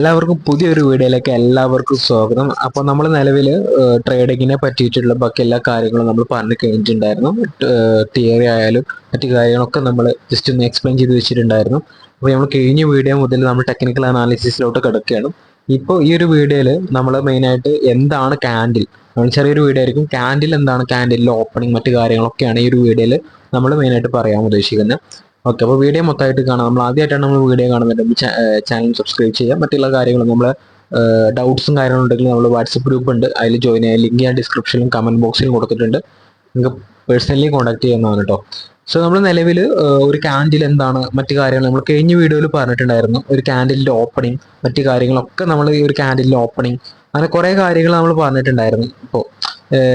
എല്ലാവർക്കും പുതിയൊരു വീഡിയോയിലേക്ക് എല്ലാവർക്കും സ്വാഗതം. അപ്പോൾ നമ്മൾ നിലവിൽ ട്രേഡിങ്ങിനെ പറ്റിയിട്ടുള്ള ബാക്കി എല്ലാ കാര്യങ്ങളും നമ്മൾ പറഞ്ഞു കഴിഞ്ഞിട്ടുണ്ടായിരുന്നു. തിയറി ആയാലും മറ്റു കാര്യങ്ങളൊക്കെ നമ്മൾ ജസ്റ്റ് ഒന്ന് എക്സ്പ്ലെയിൻ ചെയ്ത് വെച്ചിട്ടുണ്ടായിരുന്നു. അപ്പോൾ നമ്മൾ കഴിഞ്ഞ വീഡിയോ മുതൽ നമ്മൾ ടെക്നിക്കൽ അനാലിസിസിലോട്ട് കിടക്കുകയാണ്. ഇപ്പോൾ ഈ ഒരു വീഡിയോയിൽ നമ്മൾ മെയിനായിട്ട് എന്താണ് ക്യാൻഡിൽ, നമ്മൾ ചെറിയൊരു വീഡിയോ ആയിരിക്കും. ക്യാൻഡിൽ എന്താണ്, ക്യാൻഡിലിലെ ഓപ്പണിംഗ് മറ്റു കാര്യങ്ങളൊക്കെയാണ് ഈ ഒരു വീഡിയോയിൽ നമ്മൾ മെയിനായിട്ട് പറയാൻ ഉദ്ദേശിക്കുന്നത്. ഓക്കെ, അപ്പോൾ വീഡിയോ മൊത്തമായിട്ട് കാണാം. നമ്മൾ ആദ്യമായിട്ടാണ് നമ്മൾ വീഡിയോ കാണുന്നത്, ചാനൽ സബ്സ്ക്രൈബ് ചെയ്യാം. മറ്റുള്ള കാര്യങ്ങൾ നമ്മൾ ഡൗട്ട്സും കാര്യങ്ങളും ഉണ്ടെങ്കിൽ നമ്മൾ വാട്സപ്പ് ഗ്രൂപ്പ് ഉണ്ട്, അതിൽ ജോയിൻ ചെയ്യാം. ലിങ്ക് ഞാൻ ഡിസ്ക്രിപ്ഷനിലും കമന്റ് ബോക്സിലും കൊടുത്തിട്ടുണ്ട്. നിങ്ങൾക്ക് പേഴ്സണലി കോൺടാക്ട് ചെയ്യാവുന്നതാണ് കേട്ടോ. സോ നമ്മൾ നിലവിൽ ഒരു ക്യാൻഡിൽ എന്താണ്, മറ്റു കാര്യങ്ങൾ നമ്മൾ കഴിഞ്ഞ വീഡിയോയിൽ പറഞ്ഞിട്ടുണ്ടായിരുന്നു. ഒരു ക്യാൻഡിലിൻ്റെ ഓപ്പണിംഗ് മറ്റു കാര്യങ്ങളൊക്കെ നമ്മൾ ഈ ഒരു ക്യാൻഡിലിൻ്റെ ഓപ്പണിംഗ് അങ്ങനെ കുറേ കാര്യങ്ങൾ നമ്മൾ പറഞ്ഞിട്ടുണ്ടായിരുന്നു. ഇപ്പോൾ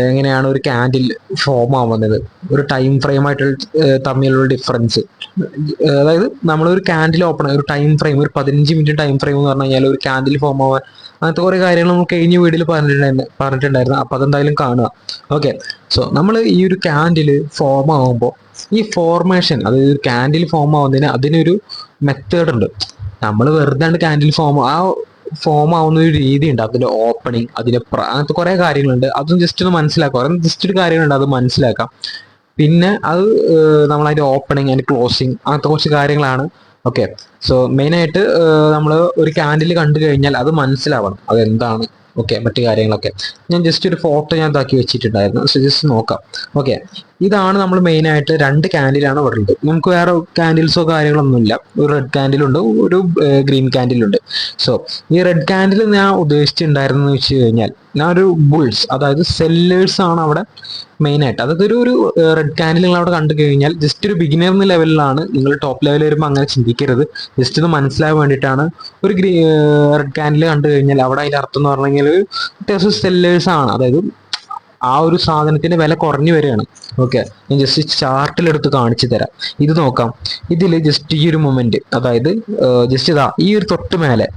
എങ്ങനെയാണ് ഒരു ക്യാൻഡിൽ ഫോം ആവുന്നത്, ഒരു ടൈം ഫ്രെയിം ആയിട്ട് തമ്മിലുള്ള ഡിഫറൻസ്, അതായത് നമ്മളൊരു ക്യാൻഡിൽ ഓപ്പൺ ഒരു ടൈം ഫ്രെയിം, ഒരു 15 മിനിറ്റ് ടൈം ഫ്രെയിം എന്ന് പറഞ്ഞു കഴിഞ്ഞാൽ ഒരു ക്യാൻഡിൽ ഫോം ആവാൻ അങ്ങനത്തെ കുറേ കാര്യങ്ങൾ നമ്മൾ കഴിഞ്ഞ വീഡിയോയിൽ പറഞ്ഞിട്ടുണ്ടായിരുന്നു. അപ്പോൾ അതെന്തായാലും കാണുക. ഓക്കെ, സോ നമ്മൾ ഈ ഒരു ക്യാൻഡിൽ ഫോം ആകുമ്പോൾ ഈ ഫോർമേഷൻ, അതായത് ഒരു ക്യാൻഡിൽ ഫോം ആവുന്നതിന് അതിനൊരു മെത്തേഡ് ഉണ്ട്. നമ്മൾ വെറുതെ ക്യാൻഡിൽ ഫോം ആവുന്ന ഒരു രീതി ഉണ്ട്. അതിന്റെ ഓപ്പണിങ്, അതിന്റെ അങ്ങനത്തെ കുറെ കാര്യങ്ങളുണ്ട്. അതും ജസ്റ്റ് ഒന്ന് മനസ്സിലാക്കാം. ജസ്റ്റ് ഒരു കാര്യങ്ങളുണ്ട്, അത് മനസ്സിലാക്കാം. പിന്നെ അത് നമ്മൾ അതിന്റെ ഓപ്പണിങ്, അതിന്റെ ക്ലോസിങ്, അങ്ങനത്തെ കുറച്ച് കാര്യങ്ങളാണ്. ഓക്കെ, സോ മെയിനായിട്ട് നമ്മൾ ഒരു ക്യാൻഡിൽ കണ്ടു കഴിഞ്ഞാൽ അത് മനസ്സിലാവണം അതെന്താണ്. ഓക്കെ, മറ്റു കാര്യങ്ങളൊക്കെ ഞാൻ ജസ്റ്റ് ഒരു ഫോട്ടോ ഞാൻ ഇതാക്കി വെച്ചിട്ടുണ്ടായിരുന്നു. സോ ജസ്റ്റ് നോക്കാം. ഓക്കെ, ഇതാണ് നമ്മൾ മെയിനായിട്ട് രണ്ട് ക്യാൻഡിലാണ് ഇവിടെ ഉള്ളത്. നമുക്ക് വേറെ ക്യാൻഡിൽസോ കാര്യങ്ങളൊന്നുമില്ല. ഒരു റെഡ് ക്യാൻഡിലുണ്ട്, ഒരു ഗ്രീൻ ക്യാൻഡിലുണ്ട്. സോ ഈ റെഡ് ക്യാൻഡിൽ ഞാൻ ഉദ്ദേശിച്ചിട്ടുണ്ടായിരുന്നെന്ന് വെച്ച് കഴിഞ്ഞാൽ, ഞാൻ ഒരു ബുൾസ്, അതായത് സെല്ലേഴ്സ് ആണ് അവിടെ മെയിനായിട്ട്. അതായത് ഒരു റെഡ് ക്യാൻഡിൽ നിങ്ങൾ അവിടെ കണ്ടു കഴിഞ്ഞാൽ ജസ്റ്റ് ഒരു ബിഗിനർ ലെവലിലാണ്. നിങ്ങൾ ടോപ്പ് ലെവൽ വരുമ്പോൾ അങ്ങനെ ചിന്തിക്കരുത്. ജസ്റ്റ് ഒന്ന് മനസ്സിലാവാൻ വേണ്ടിയിട്ടാണ്. ഒരു റെഡ് ക്യാൻഡിൽ കണ്ടു കഴിഞ്ഞാൽ അവിടെ അതിൻ്റെ അർത്ഥം എന്ന് പറഞ്ഞു കഴിഞ്ഞാൽ അത്യാവശ്യം സെല്ലേഴ്സ് ആണ്. അതായത് ആ ഒരു സാധനത്തിന്റെ വില കുറഞ്ഞു വരികയാണ്. ഓക്കെ, ഞാൻ ജസ്റ്റ് ചാർട്ടിലെടുത്ത് കാണിച്ചു തരാം. ഇത് നോക്കാം. ഇതിൽ ജസ്റ്റ് ഈ ഒരു മൊമെന്റ്, അതായത് ജസ്റ്റ് ഇതാ ഈ ഒരു തൊട്ട് മേലെ,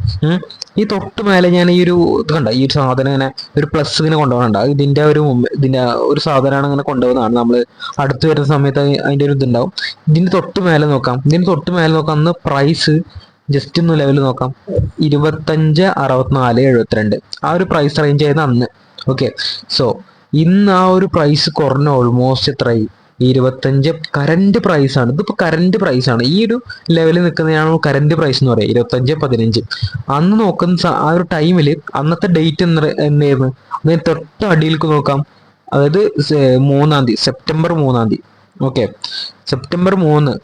ഈ തൊട്ട് മേലെ ഞാൻ ഈ ഒരു ഇത് കണ്ട, ഈ ഒരു സാധനം ഇങ്ങനെ ഒരു പ്ലസ് ഇങ്ങനെ കൊണ്ടുപോകണ്ട. ഇതിന്റെ ഒരു സാധനമാണ് ഇങ്ങനെ കൊണ്ടുപോകുന്നതാണ്. നമ്മൾ അടുത്ത് വരുന്ന സമയത്ത് അതിന്റെ ഒരു ഇതുണ്ടാവും. ഇതിന്റെ തൊട്ട് മേലെ നോക്കാം. അന്ന് പ്രൈസ് ജസ്റ്റ് ഒന്ന് ലെവൽ നോക്കാം. 25, 64, 72 ആ ഒരു പ്രൈസ് റേഞ്ച് ആയിരുന്നു അന്ന്. ഓക്കെ, സോ ഇന്ന് ആ ഒരു പ്രൈസ് കുറഞ്ഞ ഓൾമോസ്റ്റ് എത്രയായി? 25 കറന്റ് പ്രൈസ് ആണ്. ഇതിപ്പോ കറന്റ് പ്രൈസ് ആണ്. ഈ ഒരു ലെവലിൽ നിൽക്കുന്നതാണ് കറന്റ് പ്രൈസ് എന്ന് പറയുക, 25, 15. അന്ന് നോക്കുന്ന ആ ഒരു ടൈമിൽ അന്നത്തെ ഡേറ്റ് എന്തായിരുന്നു? അതിന് തൊട്ട് അടിയിലേക്ക് നോക്കാം. അതായത് 3-ാം തീയതി, സെപ്റ്റംബർ 3-ാം തീയതി. ഓക്കെ, സെപ്റ്റംബർ 3,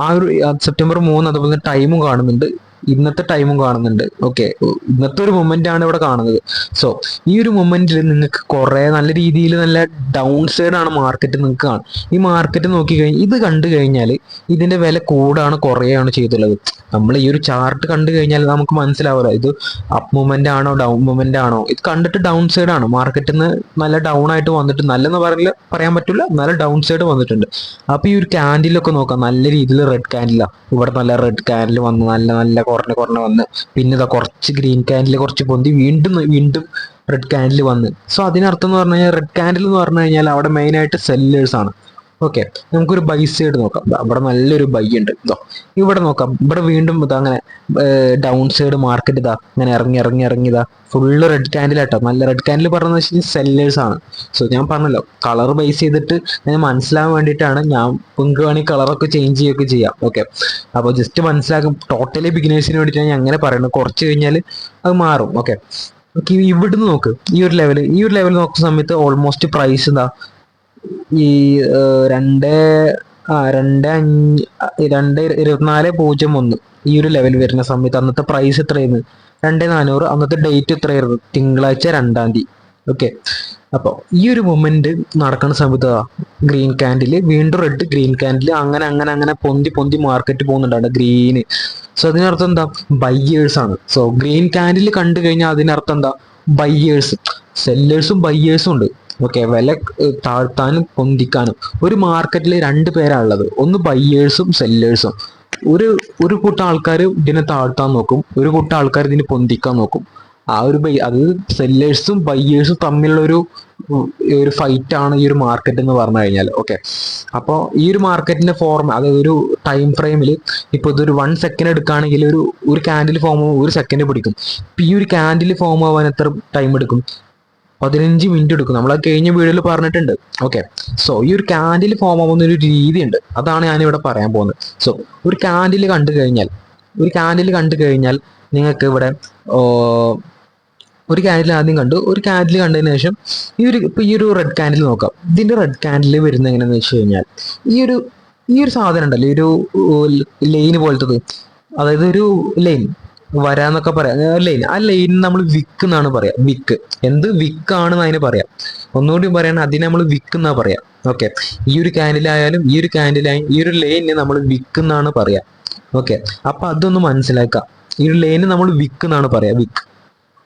ആ ഒരു സെപ്റ്റംബർ 3 അതുപോലെ ടൈമും കാണുന്നുണ്ട്, ഇന്നത്തെ ടൈമും കാണുന്നുണ്ട്. ഓക്കെ, ഇന്നത്തെ ഒരു മൊമെന്റ് ആണ് ഇവിടെ കാണുന്നത്. സോ ഈ ഒരു മൊമെന്റിൽ നിങ്ങൾക്ക് കുറെ നല്ല രീതിയിൽ നല്ല ഡൗൺ സൈഡ് ആണ് മാർക്കറ്റ് നിങ്ങൾക്ക് കാണും. ഈ മാർക്കറ്റ് നോക്കി കഴിഞ്ഞാൽ ഇത് കണ്ടു കഴിഞ്ഞാൽ ഇതിന്റെ വില കൂടാണ് കുറയാണ് ചെയ്തുള്ളത്. നമ്മൾ ഈ ഒരു ചാർട്ട് കണ്ടു കഴിഞ്ഞാൽ നമുക്ക് മനസ്സിലാവില്ല ഇത് അപ്പ് മൊമെന്റ് ആണോ ഡൗൺ മൊമെന്റ് ആണോ. ഇത് കണ്ടിട്ട് ഡൗൺ സൈഡ് ആണ്. മാർക്കറ്റിൽ നിന്ന് നല്ല ഡൗൺ ആയിട്ട് വന്നിട്ട്, നല്ലെന്ന് പറയാൻ പറ്റില്ല, നല്ല ഡൗൺ സൈഡ് വന്നിട്ടുണ്ട്. അപ്പൊ ഈ ഒരു ക്യാൻഡിലൊക്കെ നോക്കാം, നല്ല രീതിയിൽ റെഡ് ക്യാൻഡിലാണ്. ഇവിടെ നല്ല റെഡ് ക്യാൻഡിൽ വന്ന് നല്ല കുറഞ്ഞ് വന്ന്, പിന്നെ ഇതാ കുറച്ച് ഗ്രീൻ ക്യാൻഡിൽ കുറച്ച് പൊന്തി വീണ്ടും റെഡ് ക്യാൻഡിൽ വന്ന്. സോ അതിനർത്ഥം എന്ന് പറഞ്ഞു കഴിഞ്ഞാൽ റെഡ് ക്യാൻഡിൽ എന്ന് പറഞ്ഞു കഴിഞ്ഞാൽ അവിടെ മെയിനായിട്ട് സെല്ലേഴ്സ് ആണ്. ഓക്കെ, നമുക്കൊരു ബൈ സൈഡ് നോക്കാം. ഇവിടെ നല്ലൊരു ബൈ ഉണ്ട്. ഇതോ ഇവിടെ നോക്കാം. ഇവിടെ വീണ്ടും ഇതാ അങ്ങനെ ഡൗൺ സൈഡ് മാർക്കറ്റ് ഇതാ അങ്ങനെ ഇറങ്ങി ഇതാ ഫുള്ള് റെഡ് ക്യാൻഡിലാട്ടോ. നല്ല റെഡ് ക്യാൻഡിൽ പറഞ്ഞതെന്ന് വെച്ച് കഴിഞ്ഞാൽ സെല്ലേഴ്സ് ആണ്. സോ ഞാൻ പറഞ്ഞല്ലോ, കളർ ബേസ് ചെയ്തിട്ട് ഞാൻ മനസ്സിലാവാൻ വേണ്ടിയിട്ടാണ്. ഞാൻ നിങ്ങൾക്ക് വേണമെങ്കിൽ കളറൊക്കെ ചേഞ്ച് ചെയ്യുകയൊക്കെ ചെയ്യാം. ഓക്കെ, അപ്പോൾ ജസ്റ്റ് മനസ്സിലാക്കും. ടോട്ടലി ബിഗിനേഴ്സിന് വേണ്ടിയിട്ടാണ് ഞാൻ അങ്ങനെ പറയുന്നത്. കുറച്ച് കഴിഞ്ഞാൽ അത് മാറും. ഓക്കെ, ഇവിടുന്ന് നോക്ക്. ഈ ഒരു ലെവൽ നോക്കുന്ന സമയത്ത് ഓൾമോസ്റ്റ് പ്രൈസ് എന്താ ഈ 2401 ഈ ഒരു ലെവൽ വരുന്ന സമയത്ത് അന്നത്തെ പ്രൈസ് എത്രയായിരുന്നു? 2400. അന്നത്തെ ഡേറ്റ് എത്രയായിരുന്നു? തിങ്കളാഴ്ച 2-ാം തീയതി. ഓക്കെ, അപ്പോൾ ഈ ഒരു മൊമെന്റ് നടക്കുന്ന സമയത്ത് ഗ്രീൻ ക്യാൻഡിൽ, വീണ്ടും റെഡ്, ഗ്രീൻ ക്യാൻഡിൽ, അങ്ങനെ പൊന്തി മാർക്കറ്റ് പോകുന്നുണ്ടാണ് ഗ്രീന്. സോ അതിനർത്ഥം എന്താ? ബയ്യേഴ്സ് ആണ്. സോ ഗ്രീൻ ക്യാൻഡിൽ കണ്ടു കഴിഞ്ഞാൽ അതിനർത്ഥം എന്താ? ബയ്യേഴ്സ്. സെല്ലേഴ്സും ബയ്യേഴ്സും ഉണ്ട്. ഓക്കെ, വില താഴ്ത്താനും പൊന്തിക്കാനും ഒരു മാർക്കറ്റിൽ 2 പേരാണുള്ളത്. ഒന്ന് ബയ്യേഴ്സും സെല്ലേഴ്സും. ഒരു കൂട്ടം ആൾക്കാർ ഇതിനെ താഴ്ത്താൻ നോക്കും, ഒരു കൂട്ടം ആൾക്കാർ ഇതിനെ പൊന്തിക്കാൻ നോക്കും. ആ ഒരു അത് സെല്ലേഴ്സും ബയ്യേഴ്സും തമ്മിലുള്ള ഒരു ഫൈറ്റ് ആണ് ഈ ഒരു മാർക്കറ്റ് എന്ന് പറഞ്ഞു കഴിഞ്ഞാൽ. ഓക്കെ, അപ്പോൾ ഈ ഒരു മാർക്കറ്റിന്റെ ഫോർം, അതായത് ഒരു ടൈം ഫ്രെയിമിൽ ഇപ്പോൾ ഇതൊരു 1 സെക്കൻഡ് എടുക്കുകയാണെങ്കിൽ ഒരു കാൻഡിൽ ഫോം ആവാൻ 1 സെക്കൻഡ് പിടിക്കും. ഇപ്പം ഈ ഒരു കാൻഡിൽ ഫോം ആവാൻ എത്ര ടൈം എടുക്കും? 15 മിനിറ്റ് എടുക്കും. നമ്മൾ കഴിഞ്ഞ വീഡിയോയിൽ പറഞ്ഞിട്ടുണ്ട്. ഓക്കെ, സോ ഈ ഒരു കാൻഡിൽ ഫോം ആവുന്ന ഒരു രീതിയുണ്ട്, അതാണ് ഞാനിവിടെ പറയാൻ പോകുന്നത്. സോ ഒരു കാൻഡിൽ കണ്ടു കഴിഞ്ഞാൽ നിങ്ങൾക്ക് ഇവിടെ ഒരു കാൻഡിൽ ആദ്യം കണ്ടു. ഒരു കാൻഡിൽ കണ്ടതിന് ശേഷം ഈ ഒരു റെഡ് കാൻഡിൽ നോക്കാം. ഇതിന്റെ റെഡ് കാൻഡിൽ വരുന്നത് എങ്ങനെയാന്ന് വെച്ച് കഴിഞ്ഞാൽ ഈ ഒരു സാധനം ഉണ്ടല്ലോ, ഈ ഒരു ലൈൻ പോലത്തത്, അതായത് ഒരു ലൈൻ വരാന്നൊക്കെ പറയാം, ലൈൻ. ആ ലൈൻ നമ്മൾ വിക്ക് എന്നാണ് പറയാം. വിക്ക് വിക്കാണെന്ന് അതിന് പറയാം. ഒന്നുകൂടി പറയണം, അതിനെ നമ്മൾ വിക്ക് എന്നാ പറയാം. ഓക്കെ, ഈ ഒരു കാൻഡിലായാലും ഈ ഒരു ലൈനിനെ നമ്മൾ വിക്ക് എന്നാണ് പറയാം. ഓക്കെ, അപ്പൊ അതൊന്ന് മനസ്സിലാക്കാം. ഈ ഒരു ലൈന് നമ്മൾ വിക്ക് എന്നാണ് പറയാ, വിക്ക്.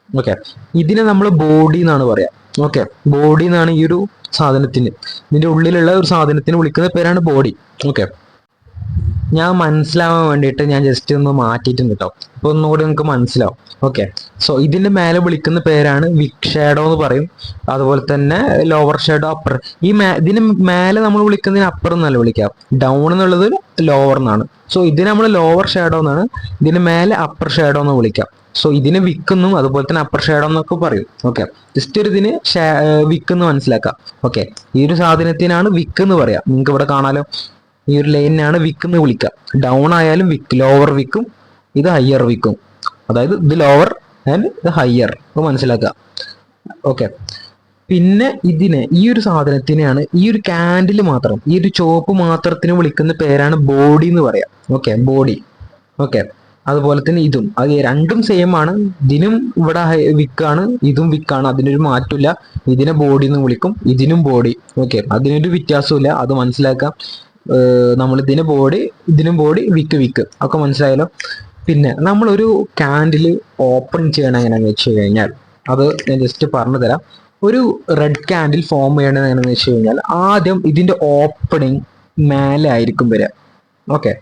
ഓക്കെ, ഇതിനെ നമ്മൾ ബോഡി എന്നാണ് പറയാ. ഓക്കെ, ബോഡി എന്നാണ് ഈ ഒരു സാധനത്തിന്, ഇതിന്റെ ഉള്ളിലുള്ള ഒരു സാധനത്തിന് വിളിക്കുന്ന പേരാണ് ബോഡി. ഓക്കെ, ഞാൻ മനസ്സിലാവാൻ വേണ്ടിയിട്ട് ഞാൻ ജസ്റ്റ് ഒന്ന് മാറ്റിയിട്ടുണ്ട് കേട്ടോ, അപ്പൊ ഒന്നുകൂടി നിങ്ങൾക്ക് മനസ്സിലാവും. ഓക്കെ, സോ ഇതിന്റെ മേലെ വിളിക്കുന്ന പേരാണ് വിക്ക് ഷാഡോ എന്ന് പറയും. അതുപോലെ തന്നെ ലോവർ ഷാഡോ, അപ്പർ. ഇതിന് മേലെ നമ്മൾ വിളിക്കുന്നതിന് അപ്പർ എന്നല്ല വിളിക്കാം, ഡൗൺ എന്നുള്ളത് ലോവർ എന്നാണ്. സോ ഇതിന് നമ്മൾ ലോവർ ഷാഡോ എന്നാണ്, ഇതിന് മേലെ അപ്പർ ഷാഡോ എന്ന് വിളിക്കാം. സോ ഇതിന് വിക്കെന്നും അതുപോലെ തന്നെ അപ്പർ ഷാഡോ എന്നൊക്കെ പറയും. ഓക്കെ, ജസ്റ്റ് ഒരു ഇതിന് വിക്ക് എന്ന് മനസ്സിലാക്കാം. ഓക്കെ, ഈ ഒരു സാധനത്തിനാണ് വിക്ക് എന്ന് പറയാം. നിങ്ങൾക്ക് ഇവിടെ കാണാലോ, ഈ ഒരു ലൈനാണ് വിക്ക് എന്ന് വിളിക്കുക. ഡൗൺ ആയാലും വിക്ക്, ലോവർ വിക്കും ഇത് ഹയർ വിക്കും, അതായത് ഇത് ലോവർ ആൻഡ് ഇത് ഹയർ, അപ്പോൾ മനസ്സിലാക്കുക. ഓക്കെ, പിന്നെ ഈ ഒരു സാധനത്തിനെയാണ്, ഈ ഒരു കാൻഡിൽ മാത്രം, ഈ ഒരു ചോപ്പ് മാത്രത്തിന് വിളിക്കുന്ന പേരാണ് ബോഡി എന്ന് പറയാം. Okay, body. ഓക്കെ, അതുപോലെ തന്നെ ഇതും, അത് രണ്ടും സെയിം ആണ്. ഇതിനും ഇവിടെ വിക്കാണ്, ഇതും വിക്കാണ്, അതിനൊരു മാറ്റമില്ല. ഇതിനെ ബോഡി എന്ന് വിളിക്കും, ഇതിനും ബോഡി. ഓക്കെ, അതിനൊരു വ്യത്യാസമില്ല, അത് മനസ്സിലാക്കാം. നമ്മൾ ഇതിനും ബോഡി, വിക്ക് ഒക്കെ മനസ്സിലായല്ലോ. പിന്നെ നമ്മളൊരു കാൻഡിൽ ഓപ്പൺ ചെയ്യണം എങ്ങനെയാണെന്ന് വെച്ച് കഴിഞ്ഞാൽ, അത് ഞാൻ ജസ്റ്റ് പറഞ്ഞു തരാം. ഒരു റെഡ് കാൻഡിൽ ഫോം ചെയ്യണത് എങ്ങനെയാണെന്ന് വെച്ച് കഴിഞ്ഞാൽ, ആദ്യം ഇതിന്റെ ഓപ്പണിങ് മേലെ ആയിരിക്കും വരിക. ഓക്കെ,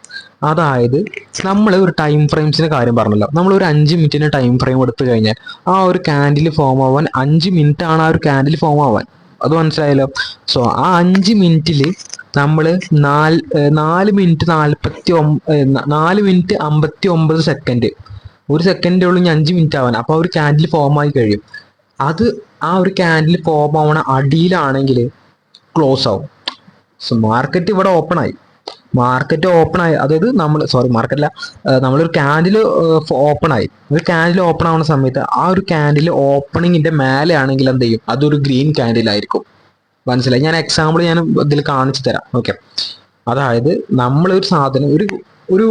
അതായത് നമ്മൾ ഒരു ടൈം ഫ്രെയിംസിന്റെ കാര്യം പറഞ്ഞല്ലോ, നമ്മൾ ഒരു 5 മിനിറ്റിന് ടൈം ഫ്രെയിം എടുത്തു കഴിഞ്ഞാൽ ആ ഒരു കാൻഡിൽ ഫോം ആവാൻ 5 മിനിറ്റ് ആണ് ആ ഒരു കാൻഡിൽ ഫോം ആവാൻ, അത് മനസ്സിലായല്ലോ. സോ ആ 5 മിനിറ്റിൽ നമ്മൾ 4 മിനിറ്റ് 59 സെക്കൻഡ്, ഒരു സെക്കൻഡേ ഉള്ളൂ 5 മിനിറ്റ് ആവാൻ. അപ്പൊ ആ ഒരു കാൻഡിൽ ഫോം ആയി കഴിയും. അത് ആ ഒരു കാൻഡിൽ ഫോം ആവണ അടിയിലാണെങ്കിൽ ക്ലോസ് ആവും. സോ മാർക്കറ്റ് ഇവിടെ ഓപ്പൺ ആയി, അതായത് നമ്മളൊരു കാൻഡിൽ ഓപ്പൺ ആയി. ഒരു കാൻഡിൽ ഓപ്പൺ ആവുന്ന സമയത്ത് ആ ഒരു കാൻഡിൽ ഓപ്പണിങ്ങിന്റെ മേലെ ആണെങ്കിൽ എന്ത് ചെയ്യും, അതൊരു ഗ്രീൻ കാൻഡിൽ ആയിരിക്കും. മനസ്സിലായി? ഞാൻ എക്സാമ്പിൾ ഇതിൽ കാണിച്ചു തരാം. ഓക്കെ, അതായത് നമ്മളൊരു സാധനം ഒരു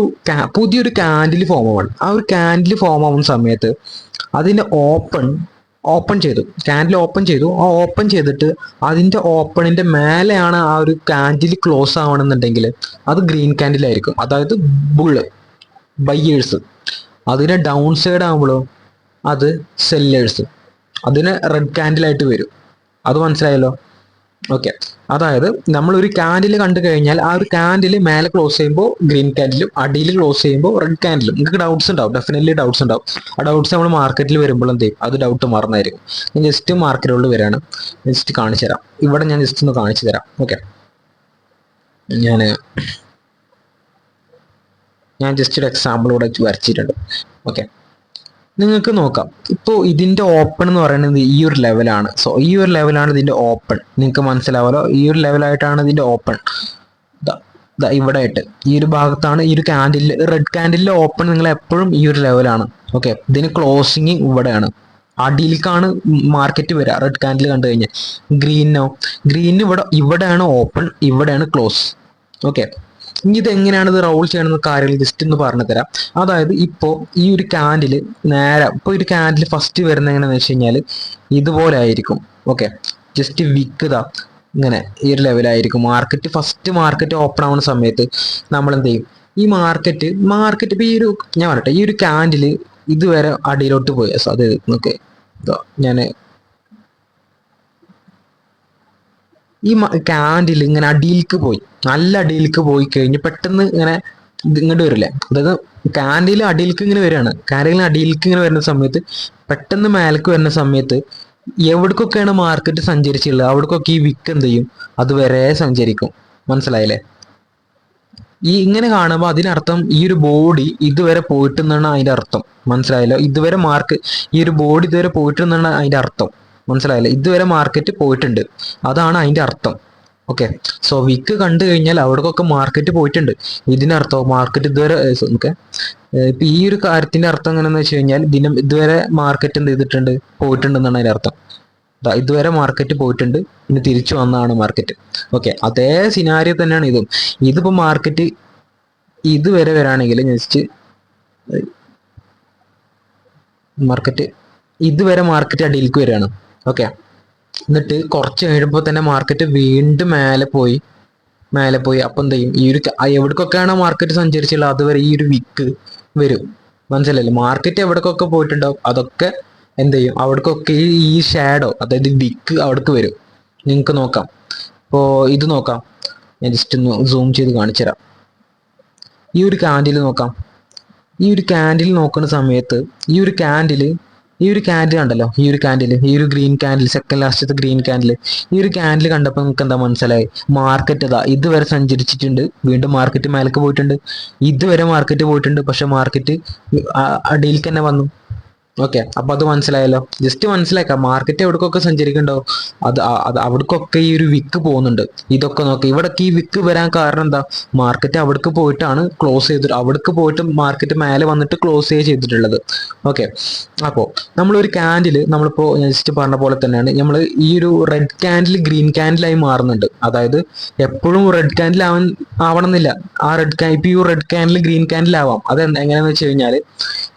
പുതിയൊരു കാൻഡിൽ ഫോം ആവാണ്. ആ ഒരു കാൻഡിൽ ഫോം ആവുന്ന സമയത്ത് അതിന്റെ ഓപ്പൺ ചെയ്തു, കാൻഡിൽ ഓപ്പൺ ചെയ്തു. ആ ഓപ്പൺ ചെയ്തിട്ട് അതിന്റെ ഓപ്പണിന്റെ മേലെയാണ് ആ ഒരു കാൻഡിൽ ക്ലോസ് ആവണമെന്നുണ്ടെങ്കിൽ അത് ഗ്രീൻ കാൻഡിൽ ആയിരിക്കും, അതായത് ബയ്യേഴ്സ്. അതിന് ഡൗൺ സൈഡ് ആകുമ്പോഴോ അത് സെല്ലേഴ്സ്, അതിന് റെഡ് കാൻഡിലായിട്ട് വരും. അത് മനസ്സിലായല്ലോ? ഓക്കെ, അതായത് നമ്മൾ ഒരു കാൻഡിൽ കണ്ടു കഴിഞ്ഞാൽ ആ ഒരു കാൻഡിൽ മേലെ ക്ലോസ് ചെയ്യുമ്പോൾ ഗ്രീൻ കാൻഡിലും അടിയിൽ ക്ലോസ് ചെയ്യുമ്പോൾ റെഡ് കാൻഡിലും. നിങ്ങൾക്ക് ഡൗട്ട്സ് ഉണ്ടാവും, ഡെഫിനറ്റ്ലി ഡൗട്ട്സ് ഉണ്ടാവും. ആ ഡൗട്ട്സ് നമ്മൾ മാർക്കറ്റിൽ വരുമ്പോൾ എന്ത് ചെയ്യും, അത് ഡൗട്ട് മാറുന്നതായിരിക്കും. ഞാൻ ജസ്റ്റ് മാർക്കറ്റുകളിൽ വരികയാണ്, ജസ്റ്റ് കാണിച്ചു തരാം. ഇവിടെ ഞാൻ ജസ്റ്റ് ഒന്ന് കാണിച്ചു തരാം. ഓക്കെ, ഞാൻ ജസ്റ്റ് ഒരു എക്സാമ്പിൾ ഇവിടെ വരച്ചിട്ടുണ്ട്. ഓക്കെ, നിങ്ങൾക്ക് നോക്കാം. ഇപ്പോൾ ഇതിന്റെ ഓപ്പൺ എന്ന് പറയുന്നത് ഈ ഒരു ലെവലാണ്. സോ ഈ ഒരു ലെവലാണ് ഇതിന്റെ ഓപ്പൺ, നിങ്ങൾക്ക് മനസ്സിലാവല്ലോ. ഈ ഒരു ലെവലായിട്ടാണ് ഇതിന്റെ ഓപ്പൺ, ഇവിടെ ആയിട്ട് ഈ ഒരു ഭാഗത്താണ് ഈ ഒരു കാൻഡിൽ, റെഡ് കാൻഡിലിന്റെ ഓപ്പൺ നിങ്ങൾ എപ്പോഴും ഈ ഒരു ലെവലാണ്. ഓക്കെ, ഇതിന് ക്ലോസിങ് ഇവിടെയാണ്, അടിയിലേക്കാണ് മാർക്കറ്റ് വരിക. റെഡ് കാൻഡിൽ കണ്ടു കഴിഞ്ഞാൽ ഗ്രീൻ ഇവിടെയാണ് ഓപ്പൺ, ഇവിടെയാണ് ക്ലോസ്. ഓക്കെ, ഇനി ഇത് എങ്ങനെയാണ് ഇത് റോൾ ചെയ്യണമെന്ന കാര്യങ്ങൾ ജസ്റ്റ് ഒന്ന് പറഞ്ഞു തരാം. അതായത് ഇപ്പോൾ ഈ ഒരു കാൻഡിൽ ഇപ്പോൾ ഒരു കാൻഡിൽ ഫസ്റ്റ് വരുന്നത് എങ്ങനെയാണെന്ന് വെച്ച് കഴിഞ്ഞാൽ ഇതുപോലെ ആയിരിക്കും. ഓക്കെ, ജസ്റ്റ് വിക്ക് ഇങ്ങനെ ഈ ഒരു ലെവലായിരിക്കും. മാർക്കറ്റ് ഓപ്പൺ ആവുന്ന സമയത്ത് നമ്മൾ എന്ത് ചെയ്യും, ഈ മാർക്കറ്റ് ഇപ്പോൾ ഞാൻ പറയട്ടെ, ഈ ഒരു കാൻഡിൽ ഇതുവരെ അടിയിലോട്ട് പോയി. അതായത് നമുക്ക് ഞാൻ ഈ കാൻഡിൽ ഇങ്ങനെ അടിയിലേക്ക് പോയി, നല്ല അടിയിലേക്ക് പോയി കഴിഞ്ഞ് പെട്ടെന്ന് ഇങ്ങനെ ഇത് ഇങ്ങോട്ട് വരില്ലേ, അതായത് കാൻഡിൽ അടിയിലേക്ക് ഇങ്ങനെ വരികയാണ്. കാൻഡിലിന് അടിയിലേക്ക് ഇങ്ങനെ വരുന്ന സമയത്ത് പെട്ടെന്ന് മേലേക്ക് വരുന്ന സമയത്ത് എവിടേക്കൊക്കെയാണ് മാർക്കറ്റ് സഞ്ചരിച്ചുള്ളത് അവിടേക്കൊക്കെ ഈ വിക്ക് എന്ത് ചെയ്യും, അതുവരെ സഞ്ചരിക്കും. മനസ്സിലായില്ലേ? ഈ ഇങ്ങനെ കാണുമ്പോൾ അതിനർത്ഥം ഈ ഒരു ബോഡി ഇതുവരെ പോയിട്ടെന്നാണ് അതിന്റെ അർത്ഥം. മനസ്സിലായല്ലോ? ഇതുവരെ ഈ ഒരു ബോഡി ഇതുവരെ പോയിട്ടെന്നാണ് അതിന്റെ അർത്ഥം. മനസ്സിലായല്ലോ? ഇതുവരെ മാർക്കറ്റ് പോയിട്ടുണ്ട്, അതാണ് അതിന്റെ അർത്ഥം. ഓക്കെ, സോ വിക്ക് കണ്ടു കഴിഞ്ഞാൽ അവിടേക്കൊക്കെ മാർക്കറ്റ് പോയിട്ടുണ്ട്. ഇതിനർത്ഥം മാർക്കറ്റ് ഇതുവരെ ഓക്കെ, ഇപ്പൊ ഈ ഒരു കാര്യത്തിന്റെ അർത്ഥം എങ്ങനെയാന്ന് വെച്ച് കഴിഞ്ഞാൽ ഇതുവരെ മാർക്കറ്റ് എന്ത് ചെയ്തിട്ടുണ്ട്, പോയിട്ടുണ്ടെന്നാണ് അതിന്റെ അർത്ഥം. ഇതുവരെ മാർക്കറ്റ് പോയിട്ടുണ്ട്, ഇനി തിരിച്ചു വന്നതാണ് മാർക്കറ്റ്. ഓക്കെ, അതേ സിനാരിയോ തന്നെയാണ് ഇതും. ഇതിപ്പോ മാർക്കറ്റ് ഇതുവരെ വരാണെങ്കിൽ ജസ്റ്റ് ഇതുവരെ മാർക്കറ്റ് അടിയിലേക്ക് വരികയാണ്. ഓക്കെ, എന്നിട്ട് കുറച്ച് കഴിയുമ്പോൾ തന്നെ മാർക്കറ്റ് വീണ്ടും മേലെ പോയി. അപ്പം എന്ത് ചെയ്യും, ഈ ഒരു എവിടേക്കൊക്കെയാണോ മാർക്കറ്റ് സഞ്ചരിച്ചുള്ളത് അതുവരെ ഈ ഒരു വിക്ക് വരും. മനസ്സിലല്ലേ? മാർക്കറ്റ് എവിടേക്കൊക്കെ പോയിട്ടുണ്ടാവും അതൊക്കെ എന്ത് ചെയ്യും, അവിടേക്കൊക്കെ ഈ ഷാഡോ അതായത് വിക്ക് അവിടേക്ക് വരും. നിങ്ങൾക്ക് നോക്കാം. ഇപ്പോൾ ഇത് നോക്കാം, ഞാൻ ജസ്റ്റ് ഒന്ന് സൂം ചെയ്ത് കാണിച്ചു തരാം. ഈ ഒരു കാൻഡിൽ നോക്കാം. ഈ ഒരു കാൻഡിൽ നോക്കുന്ന സമയത്ത് ഈ ഒരു കാൻഡിൽ കണ്ടല്ലോ, ഈ ഒരു ഗ്രീൻ കാൻഡിൽ, സെക്കൻഡ് ലാസ്റ്റത്തെ ഗ്രീൻ കാൻഡിൽ, ഈ ഒരു കാൻഡിൽ കണ്ടപ്പോൾ നിങ്ങൾക്ക് എന്താ മനസ്സിലായി? മാർക്കറ്റ് ഇതുവരെ സഞ്ചരിച്ചിട്ടുണ്ട്, വീണ്ടും മാർക്കറ്റ് മേലേക്ക് പോയിട്ടുണ്ട്. ഇതുവരെ മാർക്കറ്റ് പോയിട്ടുണ്ട്, പക്ഷെ മാർക്കറ്റ് അടിയിലേക്ക് തന്നെ വന്നു. ഓക്കെ, അപ്പൊ അത് മനസ്സിലായല്ലോ? ജസ്റ്റ് മനസ്സിലാക്കാം, മാർക്കറ്റ് എവിടേക്കൊക്കെ സഞ്ചരിക്കണ്ടോ അവിടേക്കൊക്കെ ഈ ഒരു വിക്ക് പോകുന്നുണ്ട്. ഇതൊക്കെ നോക്കാം, ഇവിടേക്ക് ഈ വിക്ക് വരാൻ കാരണം എന്താ? മാർക്കറ്റ് അവിടേക്ക് പോയിട്ടാണ് ക്ലോസ് ചെയ്തിട്ട്, അവിടേക്ക് പോയിട്ട് മാർക്കറ്റ് മേലെ വന്നിട്ട് ക്ലോസ് ചെയ്തിട്ടുള്ളത്. ഓക്കെ, അപ്പോൾ നമ്മളൊരു ക്യാൻഡിൽ, നമ്മളിപ്പോൾ ജസ്റ്റ് പറഞ്ഞ പോലെ തന്നെയാണ് നമ്മൾ ഈ ഒരു റെഡ് ക്യാൻഡിൽ ഗ്രീൻ ക്യാൻഡിലായി മാറുന്നുണ്ട്. അതായത് എപ്പോഴും റെഡ് ക്യാൻഡിൽ ആവണമെന്നില്ല. ഇപ്പൊ ഈ റെഡ് ക്യാൻഡിൽ ഗ്രീൻ ക്യാൻഡിൽ ആവാം. അത് എങ്ങനെയാന്ന് വെച്ച് കഴിഞ്ഞാൽ,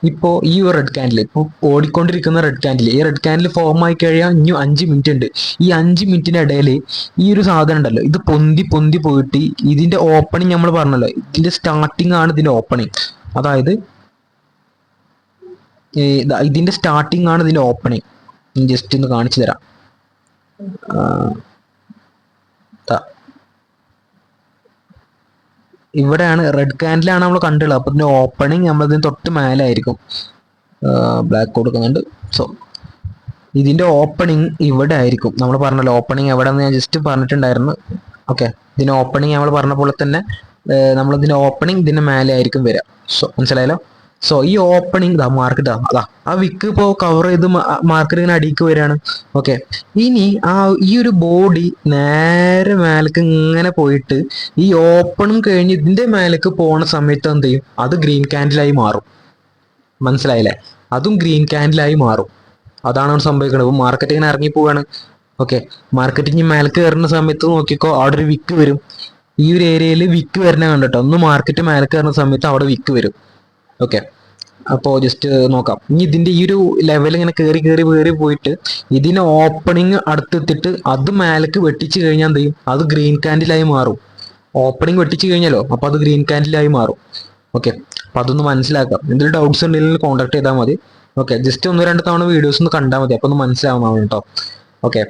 ഇപ്പോൾ ഈ ഒരു റെഡ് ക്യാൻഡിൽ, ഇപ്പോൾ ഓടിക്കൊണ്ടിരിക്കുന്ന റെഡ് ക്യാൻഡിൽ, ഈ റെഡ് ക്യാൻഡിൽ ഫോം ആയി കഴിയാൻ ഇനി 5 മിനിറ്റ് ഉണ്ട്. ഈ 5 മിനിറ്റിന്റെ ഇടയിൽ ഈ ഒരു സാധനം ഉണ്ടല്ലോ, ഇത് പൊന്തി പോയിട്ട് ഇതിന്റെ ഓപ്പണിങ് നമ്മൾ പറഞ്ഞല്ലോ, ഇതിന്റെ സ്റ്റാർട്ടിങ് ആണ് ഇതിന്റെ ഓപ്പണിങ്. അതായത് ഇതിന്റെ സ്റ്റാർട്ടിങ് ആണ് ഇതിന്റെ ഓപ്പണിങ്. ജസ്റ്റ് ഒന്ന് കാണിച്ചു തരാം. ഇവിടെയാണ് റെഡ് ക്യാൻഡിലാണ് നമ്മൾ കണ്ടുള്ളത്. അപ്പൊ ഇതിന്റെ ഓപ്പണിങ് നമ്മളതിന് തൊട്ട് മേലെ ആയിരിക്കും. ബ്ലാക്ക് കൊടുക്കുന്നുണ്ട്. സോ ഇതിന്റെ ഓപ്പണിങ് ഇവിടെ ആയിരിക്കും. നമ്മൾ പറഞ്ഞല്ലോ ഓപ്പണിങ് എവിടെയെന്ന് ഞാൻ ജസ്റ്റ് പറഞ്ഞിട്ടുണ്ടായിരുന്നു. ഓക്കെ, ഇതിന്റെ ഓപ്പണിങ് നമ്മൾ പറഞ്ഞ പോലെ തന്നെ നമ്മളിതിന്റെ ഓപ്പണിങ് ഇതിന്റെ മേലെ ആയിരിക്കും വരിക. സോ മനസ്സിലായല്ലോ? സോ ഈ ഓപ്പണിങ് മാർക്കറ്റ് ആ വിക്ക് ഇപ്പോൾ കവർ ചെയ്ത് മാർക്കറ്റ് ഇങ്ങനെ അടിക്ക് വരികയാണ്. ഓക്കെ, ഇനി ഈ ഒരു ബോഡി നേരെ മേലേക്ക് ഇങ്ങനെ പോയിട്ട് ഈ ഓപ്പണും കഴിഞ്ഞ് ഇതിന്റെ മേലേക്ക് പോണ സമയത്ത് എന്ത് ചെയ്യും, അത് ഗ്രീൻ ക്യാൻഡിലായി മാറും. മനസ്സിലായില്ലേ? അതും ഗ്രീൻ ക്യാൻഡിലായി മാറും. അതാണ് സംഭവിക്കുന്നത്. ഇപ്പൊ മാർക്കറ്റ് ഇങ്ങനെ ഇറങ്ങി പോവാണ്. ഓക്കെ, മാർക്കറ്റ് ഇനി മേലേക്ക് കയറുന്ന സമയത്ത് നോക്കിക്കോ, അവിടെ ഒരു വിക്ക് വരും. ഈ ഒരു ഏരിയയിൽ വിക്ക് വരുന്ന കണ്ടിട്ടോ, ഒന്ന് മാർക്കറ്റ് മേലേക്ക് കയറുന്ന സമയത്ത് അവിടെ വിക്ക് വരും. ഓക്കെ, അപ്പോൾ ജസ്റ്റ് നോക്കാം. ഇനി ഇതിന്റെ ഈ ഒരു ലെവൽ ഇങ്ങനെ കയറി പോയിട്ട് ഇതിന് ഓപ്പണിങ് അടുത്തെത്തിയിട്ട് അത് മേലേക്ക് വെട്ടിച്ചു കഴിഞ്ഞാൽ എന്ത് ചെയ്യും, അത് ഗ്രീൻ ക്യാൻഡിലായി മാറും. ഓപ്പണിങ് വെട്ടിച്ചു കഴിഞ്ഞാലോ, അപ്പൊ അത് ഗ്രീൻ ക്യാൻഡിലായി മാറും. ഓക്കെ, അപ്പൊ അതൊന്ന് മനസ്സിലാക്കാം. എന്തെങ്കിലും ഡൗട്ട്സ് ഉണ്ടെങ്കിൽ കോൺടാക്ട് ചെയ്താൽ മതി. ഓക്കെ, ജസ്റ്റ് 1-2 തവണ വീഡിയോസ് ഒന്ന് കണ്ടാൽ മതി, അപ്പൊ ഒന്ന് മനസ്സിലാവുന്നതാണ് കേട്ടോ. ഓക്കെ,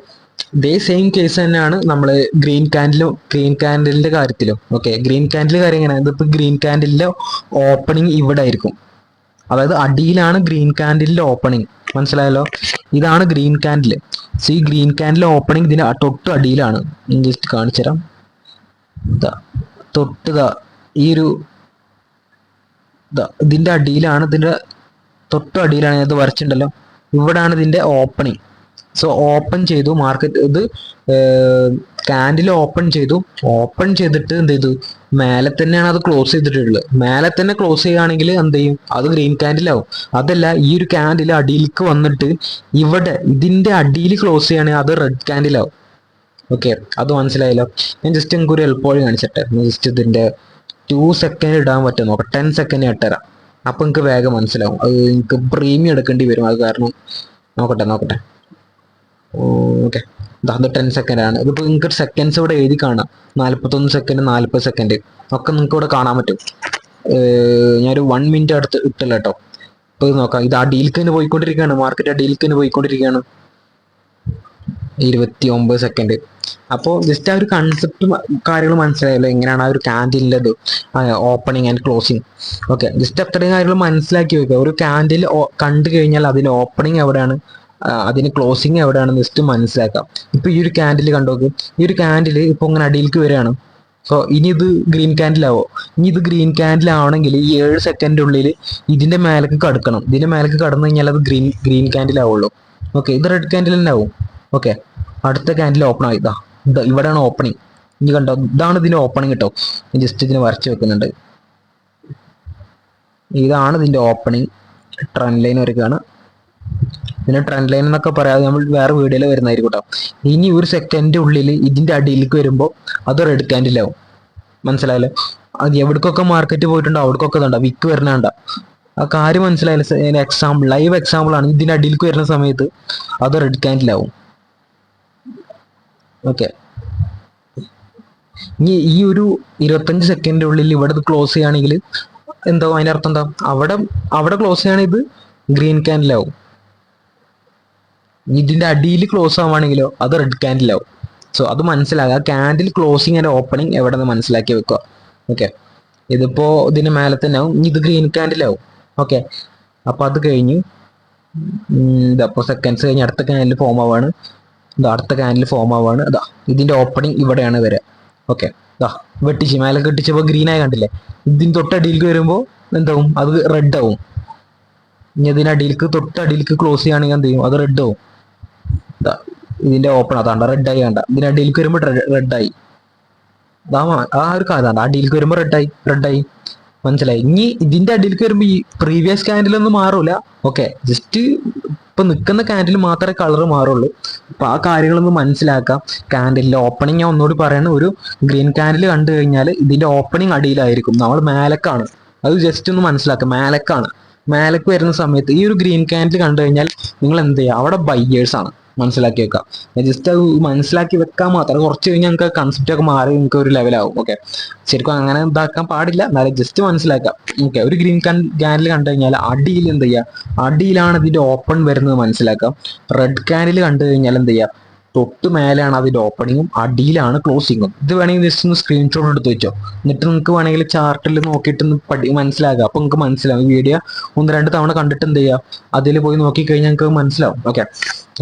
ഇതേ സെയിം കേസ് തന്നെയാണ് നമ്മൾ ഗ്രീൻ ക്യാൻഡിലിന്റെ കാര്യത്തിലും. ഓക്കെ, ഗ്രീൻ ക്യാൻഡിൽ കാര്യം എങ്ങനെയാണ്? ഇതിപ്പോ ഗ്രീൻ ക്യാൻഡിലിന്റെ ഓപ്പണിങ് ഇവിടെ ആയിരിക്കും. അതായത് അടിയിലാണ് ഗ്രീൻ ക്യാൻഡിലിന്റെ ഓപ്പണിങ്. മനസ്സിലായല്ലോ? ഇതാണ് ഗ്രീൻ ക്യാൻഡിൽ. സോ ഈ ഗ്രീൻ ക്യാൻഡിലെ ഓപ്പണിങ് ഇതിന് തൊട്ട് അടിയിലാണ്. ജസ്റ്റ് കാണിച്ചു തരാം. ഈ ഒരു ഇതിന്റെ അടിയിലാണ്, ഇതിന്റെ തൊട്ട് അടിയിലാണ്. ഇത് വരച്ചിട്ടുണ്ടല്ലോ, ഇവിടാണ് ഇതിന്റെ ഓപ്പണിങ്. സോ ഓപ്പൺ ചെയ്തു മാർക്കറ്റ്, ഇത് ക്യാൻഡിൽ ഓപ്പൺ ചെയ്തിട്ട് എന്ത് ചെയ്തു, മേലെ തന്നെയാണ് അത് ക്ലോസ് ചെയ്തിട്ടുള്ളത്. മേലെ തന്നെ ക്ലോസ് ചെയ്യുകയാണെങ്കിൽ എന്ത് ചെയ്യും, അത് ഗ്രീൻ ക്യാൻഡിലാവും. അതല്ല, ഈ ഒരു ക്യാൻഡിൽ അടിയിലേക്ക് വന്നിട്ട് ഇവിടെ ഇതിന്റെ അടിയിൽ ക്ലോസ് ചെയ്യുകയാണെങ്കിൽ അത് റെഡ് ക്യാൻഡിലാവും. ഓക്കെ, അത് മനസ്സിലായല്ലോ? ഞാൻ ജസ്റ്റ് നിങ്ങൾക്ക് ഒരു എളുപ്പവഴി കാണിച്ചിട്ടെ. ജസ്റ്റ് ഇതിന്റെ 2 സെക്കൻഡ് ഇടാൻ പറ്റും നോക്കാം. 10 സെക്കൻഡ് ഇട്ടുതരാം. അപ്പൊ നിങ്ങൾക്ക് വേഗം മനസ്സിലാവും. അത് നിങ്ങൾക്ക് പ്രീമിയം എടുക്കേണ്ടി വരും. അത് കാരണം നോക്കട്ടെ. ഓക്കെ, അത് 10 സെക്കൻഡ് ആണ്. ഇതിപ്പോൾ നിങ്ങൾക്ക് സെക്കൻഡ്സ് ഇവിടെ എഴുതി കാണാം. 41 സെക്കൻഡ്, 40 സെക്കൻഡ് ഒക്കെ നിങ്ങൾക്ക് ഇവിടെ കാണാൻ പറ്റും. ഞാനൊരു 1 മിനിറ്റ് അടുത്ത് ഇട്ടില്ല കേട്ടോ. ഇപ്പൊ ഇത് നോക്കാം, ഇത് ആ ഡീൽക്ക് തന്നെ പോയിക്കൊണ്ടിരിക്കുകയാണ്. മാർക്കറ്റ് ആ ഡീൽക്ക് തന്നെ പോയിക്കൊണ്ടിരിക്കുകയാണ്. 29 സെക്കൻഡ്. അപ്പോൾ ജസ്റ്റ് ആ ഒരു കൺസെപ്റ്റ് കാര്യങ്ങൾ മനസ്സിലായല്ലോ, എങ്ങനെയാണ് ആ ഒരു ക്യാൻഡിലത് opening and closing. Okay, just അത്രയും കാര്യങ്ങൾ മനസ്സിലാക്കി വെക്കുക. ഒരു ക്യാൻഡിൽ കണ്ടു കഴിഞ്ഞാൽ അതിന് ഓപ്പണിങ് എവിടെയാണ്, അതിന് ക്ലോസിങ് എവിടെയാണെന്ന് ജസ്റ്റ് മനസ്സിലാക്കാം. ഇപ്പൊ ഈ ഒരു ക്യാൻഡിൽ കണ്ടോക്ക്, ഈ ഒരു ക്യാൻഡിൽ ഇപ്പൊ ഇങ്ങനെ അടിയിലേക്ക് വരികയാണ്. സോ ഇനി ഇത് ഗ്രീൻ ക്യാൻഡിലാവോ? ഇനി ഇത് ഗ്രീൻ ക്യാൻഡിൽ ആവണമെങ്കിൽ ഈ 7 സെക്കൻഡ് ഉള്ളിൽ ഇതിന്റെ മേലേക്ക് കടക്കണം. ഇതിന്റെ മേലേക്ക് കടന്നു കഴിഞ്ഞാൽ അത് ഗ്രീൻ ക്യാൻഡിൽ ആവുള്ളൂ. ഓക്കെ, ഇത് റെഡ് ക്യാൻഡിൽ തന്നെ ആവും. ഓക്കെ, അടുത്ത ക്യാൻഡിൽ ഓപ്പൺ ആയി. ഇതാ ഇവിടെയാണ് ഓപ്പണിങ്. ഇനി കണ്ടോ, ഇതാണ് ഇതിന്റെ ഓപ്പണിങ് കേട്ടോ. ജസ്റ്റ് ഇതിന് വരച്ച് വെക്കുന്നുണ്ട്. ഇതാണ് ഇതിന്റെ ഓപ്പണിങ്. ട്രെൻഡ് ലൈൻ വരയ്ക്കുകയാണ്. ഇതിന് ട്രെൻഡ് ലൈൻ എന്നൊക്കെ പറയാതെ നമ്മൾ വേറെ വീഡിയോയിൽ വരുന്നതായിരിക്കും കേട്ടോ. ഇനി ഒരു സെക്കൻഡ് ഉള്ളിൽ ഇതിന്റെ അടിയിലേക്ക് വരുമ്പോൾ അത് റെഡ് ക്യാൻഡിലാവും. മനസ്സിലായല്ലോ? അത് എവിടേക്കൊക്കെ മാർക്കറ്റ് പോയിട്ടുണ്ടോ അവിടേക്കൊക്കെ ഇതുണ്ടോ വിക്ക് വരുന്നുണ്ടോ, ആ കാര്യം മനസ്സിലായാലും. എക്സാമ്പിൾ, ലൈവ് എക്സാമ്പിൾ ആണ്. ഇതിന്റെ അടിയിലേക്ക് വരുന്ന സമയത്ത് അത് റെഡ് ക്യാൻഡിലാവും. ഓക്കെ, ഇനി ഈ ഒരു 25 സെക്കൻഡ് ഉള്ളിൽ ഇവിടെ ക്ലോസ് ചെയ്യുകയാണെങ്കിൽ എന്തോ അതിന്റെ അർത്ഥം എന്താ, അവിടെ ക്ലോസ് ചെയ്യുകയാണെങ്കിൽ ഇത് ഗ്രീൻ ക്യാൻഡിലാവും. ഇതിന്റെ അടിയിൽ ക്ലോസ് ആവുകയാണെങ്കിലോ അത് റെഡ് ക്യാൻഡിലാവും. സോ അത് മനസ്സിലാക്കുക. ക്യാൻഡിൽ ക്ലോസിങ് ആൻഡ് ഓപ്പണിങ് എവിടെ നിന്ന് മനസ്സിലാക്കി വെക്കുക. ഓക്കെ, ഇതിപ്പോ ഇതിന് മേലെ തന്നെ ആവും. ഇത് ഗ്രീൻ ക്യാൻഡിലാവും. ഓക്കെ, അപ്പൊ അത് കഴിഞ്ഞ് ഇതപ്പോ സെക്കൻഡ്സ് കഴിഞ്ഞ് അടുത്ത ക്യാൻഡിൽ ഫോം ആവാണ്. അടുത്ത ക്യാൻഡിൽ ഫോം ആവാണ്. അതാ ഇതിന്റെ ഓപ്പണിങ് ഇവിടെയാണ് വരിക. ഓക്കെ, ഇതാ വെട്ടിച്ച് മേലെ കെട്ടിച്ചപ്പോ ഗ്രീൻ ആയി കണ്ടില്ലേ. ഇതിന് തൊട്ടടിയിലേക്ക് വരുമ്പോൾ എന്താവും, അത് റെഡ് ആവും. ഇനി ഇതിനടിയിലേക്ക് തൊട്ടടിയിലേക്ക് ക്ലോസ് ചെയ്യുകയാണെങ്കിൽ എന്ത് ചെയ്യും, അത് റെഡ് ആവും. ഇതിന്റെ ഓപ്പൺ അതാണ്ട റെഡ് ആയി കണ്ട. ഇതിന്റെ അടിയിലേക്ക് വരുമ്പോൾ റെഡായി. ആ ഒരു കാര്യം അടിയിലേക്ക് വരുമ്പോൾ റെഡായി. മനസ്സിലായി? ഇനി ഇതിന്റെ അടിയിലേക്ക് വരുമ്പോൾ ഈ പ്രീവിയസ് ക്യാൻഡിലൊന്നും മാറൂല. ഓക്കെ, ജസ്റ്റ് ഇപ്പൊ നിൽക്കുന്ന ക്യാൻഡിൽ മാത്രമേ കളർ മാറുള്ളൂ. അപ്പൊ ആ കാര്യങ്ങളൊന്ന് മനസ്സിലാക്കാം. ക്യാൻഡിലിന്റെ ഓപ്പണിങ് ഞാൻ ഒന്നുകൂടി പറയണ, ഒരു ഗ്രീൻ ക്യാൻഡിൽ കണ്ടു കഴിഞ്ഞാൽ ഇതിന്റെ ഓപ്പണിങ് അടിയിലായിരിക്കും, നമ്മൾ മേലക്കാണ്. അത് ജസ്റ്റ് ഒന്ന് മനസ്സിലാക്കാം, മേലക്കാണ്. മേലേക്ക് വരുന്ന സമയത്ത് ഈ ഒരു ഗ്രീൻ ക്യാൻഡിൽ കണ്ടു കഴിഞ്ഞാൽ നിങ്ങൾ എന്ത് ചെയ്യുക, അവിടെ ബയ്യേഴ്സ് ആണ്. മനസ്സിലാക്കി വെക്കാം. ജസ്റ്റ് അത് മനസ്സിലാക്കി വെക്കാൻ മാത്രം. കുറച്ച് കഴിഞ്ഞാൽ നിങ്ങൾക്ക് കൺസെപ്റ്റ് ഒക്കെ മാറി നിങ്ങൾക്ക് ഒരു ലെവലാവും. ഓക്കെ, ശരിക്കും അങ്ങനെ ഇതാക്കാൻ പാടില്ല, എന്നാലും ജസ്റ്റ് മനസ്സിലാക്കാം. ഓക്കെ, ഒരു ഗ്രീൻ ക്യാൻഡിൽ കണ്ടു കഴിഞ്ഞാൽ അടിയിൽ എന്ത് ചെയ്യുക, അടിയിലാണ് ഇതിന്റെ ഓപ്പൺ വരുന്നത് മനസ്സിലാക്കാം. റെഡ് ക്യാൻഡിൽ കണ്ടു കഴിഞ്ഞാൽ എന്ത് ചെയ്യുക, തൊട്ട് മേലെയാണ് അതിന്റെ ഓപ്പണിങ്ങും അടിയിലാണ് ക്ലോസിങ്ങും. ഇത് വേണമെങ്കിൽ ജസ്റ്റ് ഒന്ന് സ്ക്രീൻഷോട്ട് എടുത്ത് വെച്ചോ. എന്നിട്ട് നിങ്ങൾക്ക് വേണമെങ്കിൽ ചാർട്ടിൽ നോക്കിയിട്ട് മനസ്സിലാക്കുക. അപ്പൊ നിങ്ങൾക്ക് മനസ്സിലാവും. ഈ വീഡിയോ 1-2 തവണ കണ്ടിട്ട് എന്ത് ചെയ്യുക, അതിൽ പോയി നോക്കിക്കഴിഞ്ഞാൽ നിങ്ങൾക്ക് മനസ്സിലാവും. ഓക്കെ,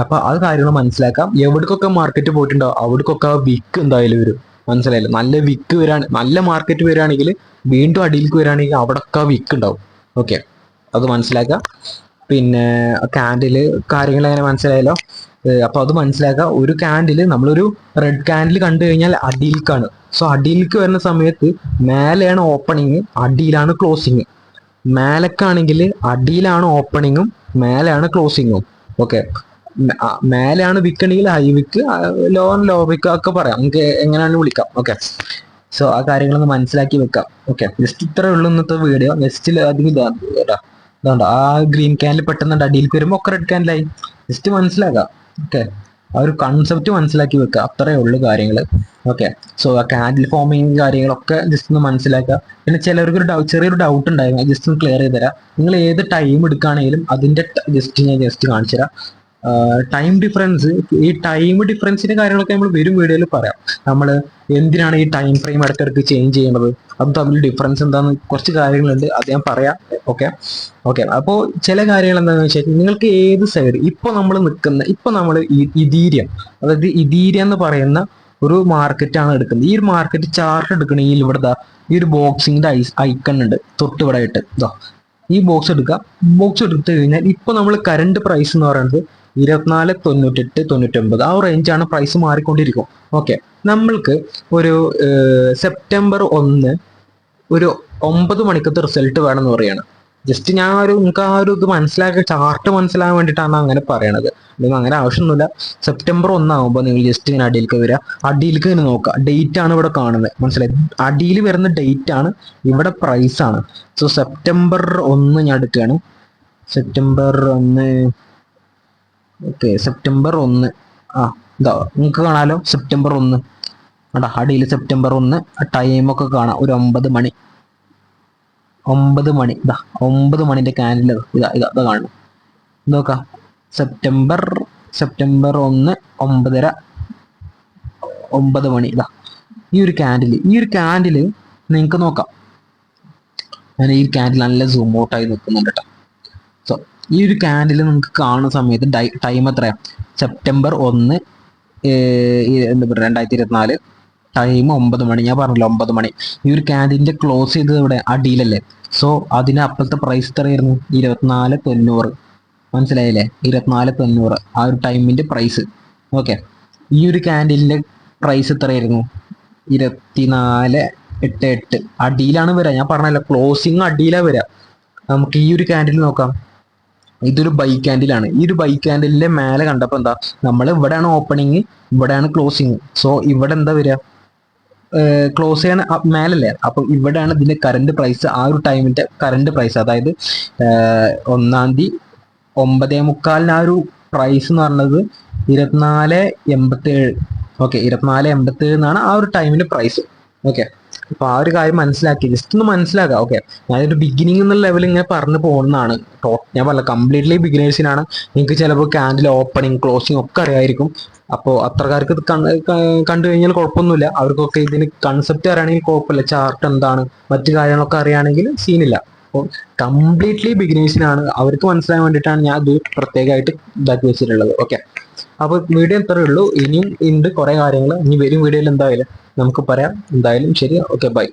അപ്പൊ അത് കാര്യങ്ങൾ മനസ്സിലാക്കാം. എവിടേക്കൊക്കെ മാർക്കറ്റ് പോയിട്ടുണ്ടോ അവിടേക്കൊക്കെ വിക്ക് എന്തായാലും വരും. മനസ്സിലായില്ല? നല്ല വിക്ക് വരാണ്, നല്ല മാർക്കറ്റ് വരികയാണെങ്കിൽ വീണ്ടും അടിയിലേക്ക് വരികയാണെങ്കിൽ അവിടെയൊക്കെ വിക്ക് ഉണ്ടാവും. ഓക്കെ, അത് മനസ്സിലാക്കാം. പിന്നെ ക്യാൻഡില് കാര്യങ്ങൾ എങ്ങനെ മനസ്സിലായല്ലോ. അപ്പൊ അത് മനസ്സിലാക്കുക. ഒരു ക്യാൻഡിൽ നമ്മളൊരു റെഡ് ക്യാൻഡിൽ കണ്ടു കഴിഞ്ഞാൽ അടിയിലേക്കാണ്. സോ അടിയിലേക്ക് വരുന്ന സമയത്ത് മേലെയാണ് ഓപ്പണിങ്, അടിയിലാണ് ക്ലോസിങ്. മേലക്കാണെങ്കിൽ അടിയിലാണ് ഓപ്പണിങ്ങും മേലെയാണ് ക്ലോസിങ്ങും. ഓക്കെ, മേലെയാണ് വിക്ക് ആണെങ്കിൽ ഹൈ വിക്ക്, ലോ വിക്ക് ഒക്കെ പറയാം, നമുക്ക് എങ്ങനെയാണ് വിളിക്കാം. ഓക്കെ, സോ ആ കാര്യങ്ങളൊന്ന് മനസ്സിലാക്കി വെക്കാം. ഓക്കെ, ജസ്റ്റ് ഇത്രേ ഉള്ളൂ ഇന്നത്തെ വീഡിയോ. നെക്സ്റ്റിൽ അധികം ഇതാണ്ടോ ആ ഗ്രീൻ ക്യാൻഡിൽ പെട്ടെന്ന് അടിയിലേക്ക് വരുമ്പോൾ ഒക്കെ റെഡ് ക്യാൻഡിലായി. ജസ്റ്റ് മനസ്സിലാക്കാം. ഓക്കെ, ആ ഒരു കൺസെപ്റ്റ് മനസ്സിലാക്കി വെക്കുക. അത്രേ ഉള്ളു കാര്യങ്ങൾ. ഓക്കെ, സോ ആ ക്യാൻഡിൽ ഫോമിങ് കാര്യങ്ങളൊക്കെ ജസ്റ്റ് ഒന്ന് മനസ്സിലാക്കുക. പിന്നെ ചിലർക്ക് ഒരു ചെറിയൊരു ഡൗട്ട് ഉണ്ടായിരുന്നു, ജസ്റ്റ് ഒന്ന് ക്ലിയർ ചെയ്ത് തരാം. നിങ്ങൾ ഏത് ടൈം എടുക്കുകയാണെങ്കിലും അതിന്റെ ഞാൻ ജസ്റ്റ് കാണിച്ചു തരാം. ടൈം ഡിഫറൻസ്, ഈ ടൈം ഡിഫറൻസിന്റെ കാര്യങ്ങളൊക്കെ നമ്മൾ വരും വീഡിയോയിൽ പറയാം. നമ്മൾ എന്തിനാണ് ഈ ടൈം ഫ്രെയിം ഇടയ്ക്കിടയ്ക്ക് ചേഞ്ച് ചെയ്യുന്നത്, അത് തമ്മിൽ ഡിഫറൻസ് എന്താന്ന് കുറച്ച് കാര്യങ്ങളുണ്ട്, അത് ഞാൻ പറയാം. ഓക്കെ ഓക്കെ അപ്പോൾ ചില കാര്യങ്ങൾ എന്താണെന്ന് വെച്ചാൽ നിങ്ങൾക്ക് ഏത് സൈഡ് ഇപ്പൊ നമ്മൾ ഇതീരിയം, അതായത് ഇതീരിയം എന്ന് പറയുന്ന ഒരു മാർക്കറ്റാണ് എടുക്കുന്നത്. ഈ ഒരു മാർക്കറ്റ് ചാർട്ട് എടുക്കണമെങ്കിൽ ഇവിടെ ഈ ഒരു ബോക്സിന്റെ ഐക്കൺ ഉണ്ട് തൊട്ട് ഇവിടെ ആയിട്ട്. ഈ ബോക്സ് എടുക്കുക. ബോക്സ് എടുത്തു കഴിഞ്ഞാൽ ഇപ്പൊ നമ്മൾ കറണ്ട് പ്രൈസ് എന്ന് പറയുന്നത് 24.98-99 ആ റേഞ്ചാണ് പ്രൈസ് മാറിക്കൊണ്ടിരിക്കും. ഓക്കെ, നമ്മൾക്ക് ഒരു സെപ്റ്റംബർ 1 ഒരു 9 മണിക്കത്തെ റിസൾട്ട് വേണമെന്ന് പറയാണ്. ജസ്റ്റ് നിങ്ങൾക്ക് ആ ഒരു ഇത് മനസ്സിലാക്കി ചാർട്ട് മനസ്സിലാകാൻ വേണ്ടിയിട്ടാണ് അങ്ങനെ പറയണത്. അല്ലെങ്കിൽ അങ്ങനെ ആവശ്യമൊന്നുമില്ല. സെപ്റ്റംബർ 1 ആകുമ്പോൾ നിങ്ങൾ ജസ്റ്റ് ഇങ്ങനെ അടിയിലേക്ക് വരിക, അടിയിലേക്ക് ഇങ്ങനെ നോക്കുക. ഡേറ്റ് ആണ് ഇവിടെ കാണുന്നത്, മനസ്സിലായി? അടിയിൽ വരുന്ന ഡേറ്റ് ആണ്, ഇവിടെ പ്രൈസ് ആണ്. സോ സെപ്റ്റംബർ 1 ഞാൻ എടുക്കുകയാണ്. സെപ്റ്റംബർ 1. ഓക്കെ, സെപ്റ്റംബർ 1 ഇതാ നിങ്ങൾക്ക് കാണാലോ. സെപ്റ്റംബർ 1 അടിയിൽ സെപ്റ്റംബർ 1 ടൈമൊക്കെ കാണാം. ഒരു 9 മണി. 9 മണി. 9 മണിന്റെ ക്യാൻഡിൽ ഇതാ കാണണം. നോക്കാം. സെപ്റ്റംബർ 1 9:30 9 മണി. ഇതാ ഈ ഒരു ക്യാൻഡിൽ നിങ്ങൾക്ക് നോക്കാം. ഞാൻ ഈ ക്യാൻഡിൽ നല്ല സൂം ഔട്ടായി നിൽക്കുന്നുണ്ട് കേട്ടോ. സോ ഈ ഒരു ക്യാൻഡിൽ നിങ്ങൾക്ക് കാണുന്ന സമയത്ത് ടൈം എത്രയാണ്? സെപ്റ്റംബർ 1 എന്താ പറയുക 2024, ടൈം 9 മണി. ഞാൻ പറഞ്ഞല്ലോ 9 മണി. ഈ ഒരു ക്യാൻഡിലിന്റെ ക്ലോസ് ചെയ്തത് ഇവിടെ അടിയിലല്ലേ? സോ അതിന് അപ്പോഴത്തെ പ്രൈസ് എത്രയായിരുന്നു? 24.90. മനസ്സിലായില്ലേ? 24.90 ആ ഒരു ടൈമിന്റെ പ്രൈസ്. ഓക്കെ, ഈ ഒരു ക്യാൻഡിലിന്റെ പ്രൈസ് എത്രയായിരുന്നു? 24.88. അടിയിലാണ് വരിക. ഞാൻ പറഞ്ഞല്ലോ ക്ലോസിങ് അടിയിലാണ് വരിക. നമുക്ക് ഈ ഒരു ക്യാൻഡിൽ നോക്കാം. ഇതൊരു ബൈ ക്യാൻഡിലാണ്. ഈ ഒരു ബൈ ക്യാൻഡിലിന്റെ മേലെ കണ്ടപ്പോൾ എന്താ, നമ്മൾ ഇവിടെയാണ് ഓപ്പണിങ്, ഇവിടെയാണ് ക്ലോസിങ്. സോ ഇവിടെ എന്താ വരിക? ക്ലോസ് ചെയ്യാൻ മേലല്ലേ? അപ്പൊ ഇവിടെയാണ് ഇതിന്റെ കറന്റ് പ്രൈസ്, ആ ഒരു ടൈമിന്റെ കറന്റ് പ്രൈസ്. അതായത് 1-ാം തീയതി 9:45 ആ ഒരു പ്രൈസ് എന്ന് പറഞ്ഞത് 24.87. ഓക്കെ, 24.87 എന്നാണ് ആ ഒരു ടൈമിന്റെ പ്രൈസ്. ഓക്കെ, അപ്പൊ ആ ഒരു കാര്യം മനസ്സിലാക്കി, ജസ്റ്റ് ഒന്ന് മനസ്സിലാക്കാം. ഓക്കെ, ഞാനൊരു ബിഗിനിങ് എന്നുള്ള ലെവലിൽ ഇങ്ങനെ പറഞ്ഞു പോകുന്നതാണ്. ഞാൻ പറഞ്ഞ കംപ്ലീറ്റ്ലി ബിഗിനേഴ്സിനാണ്. നിങ്ങൾക്ക് ചിലപ്പോൾ ക്യാൻഡിൽ ഓപ്പണിങ് ക്ലോസിങ് ഒക്കെ അറിയായിരിക്കും. അപ്പോൾ അത്രക്കാർക്ക് ഇത് കണ്ടു കഴിഞ്ഞാൽ കുഴപ്പമൊന്നുമില്ല. അവർക്കൊക്കെ ഇതിന് കൺസെപ്റ്റ് അറിയണമെങ്കിൽ കുഴപ്പമില്ല. ചാർട്ട് എന്താണ്, മറ്റു കാര്യങ്ങളൊക്കെ അറിയുകയാണെങ്കിൽ സീനില്ല. അപ്പോൾ കംപ്ലീറ്റ്ലി ബിഗിനേഴ്സിനാണ്, അവർക്ക് മനസ്സിലാൻ വേണ്ടിയിട്ടാണ് ഞാൻ ഇത് പ്രത്യേകമായിട്ട് ഇതാക്കി വെച്ചിട്ടുള്ളത്. ഓക്കെ, അപ്പോൾ വീഡിയോ ഇത്രയേ ഉള്ളൂ. ഇനിയും ഉണ്ട് കുറേ കാര്യങ്ങൾ. ഇനി വരും വീഡിയോയിൽ എന്തായാലും നമുക്ക് പറയാം. എന്തായാലും ശരി. Okay, by.